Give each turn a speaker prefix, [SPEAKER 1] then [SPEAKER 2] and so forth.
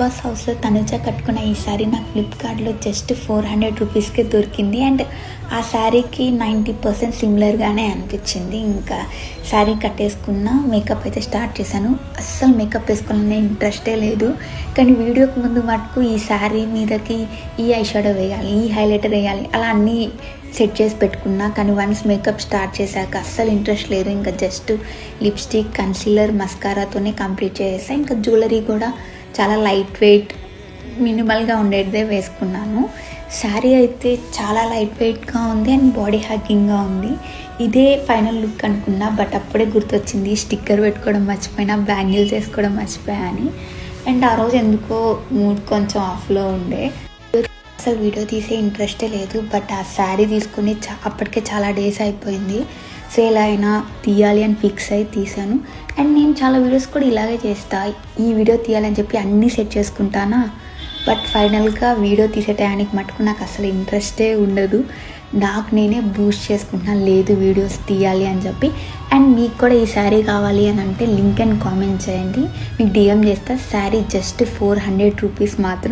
[SPEAKER 1] Boss హౌస్లో తనుజ కట్టుకున్న ఈ శారీ నాకు ఫ్లిప్కార్ట్లో జస్ట్ 400 రూపీస్కే దొరికింది. అండ్ ఆ శారీకి 90% సిమిలర్గానే అనిపించింది. ఇంకా శారీ కట్టేసుకున్న మేకప్ అయితే స్టార్ట్ చేశాను. అస్సలు మేకప్ వేసుకోవాలనే ఇంట్రెస్టే లేదు. కానీ వీడియోకి ముందు మటుకు ఈ శారీ మీదకి ఈ ఐ షాడో వేయాలి, ఈ హైలైటర్ వేయాలి, అలా అన్నీ సెట్ చేసి పెట్టుకున్నా. కానీ వన్స్ మేకప్ స్టార్ట్ చేశాక అస్సలు ఇంట్రెస్ట్ లేదు. ఇంకా జస్ట్ లిప్స్టిక్, కన్సీలర్, మస్కారాతోనే కంప్లీట్ చేసేసా. ఇంకా జ్యువెలరీ కూడా చాలా లైట్ వెయిట్, మినిమల్గా ఉండేదే వేసుకున్నాను. శారీ అయితే చాలా లైట్ వెయిట్గా ఉంది అండ్ బాడీ హ్యాకింగ్గా ఉంది. ఇదే ఫైనల్ లుక్ అనుకున్నా, బట్ అప్పుడే గుర్తొచ్చింది స్టిక్కర్ పెట్టుకోవడం మర్చిపోయినా, బ్యాంగిల్స్ వేసుకోవడం మర్చిపోయా అని. అండ్ ఆ రోజు ఎందుకో మూడ్ కొంచెం ఆఫ్లో ఉండే, అసలు వీడియో తీసే ఇంట్రెస్టే లేదు. బట్ ఆ శారీ తీసుకుని అప్పటికే చాలా డేస్ అయిపోయింది. సేల్ అయినా తీయాలి అని ఫిక్స్ అయి తీసాను. అండ్ నేను చాలా వీడియోస్ కూడా ఇలాగే చేస్తా, ఈ వీడియో తీయాలని చెప్పి అన్నీ సెట్ చేసుకుంటానా, బట్ ఫైనల్గా వీడియో తీసే టైంకి మటుకు నాకు అసలు ఇంట్రెస్టే ఉండదు. నాకు నేనే బూస్ట్ చేసుకుంటున్నాను, లేదు వీడియోస్ తీయాలి అని చెప్పి. అండ్ మీకు కూడా ఈ శారీ కావాలి అని అంటే లింక్ అండ్ కామెంట్ చేయండి, మీకు డిఎం చేస్తా. శారీ జస్ట్ 400 రూపీస్ మాత్రం.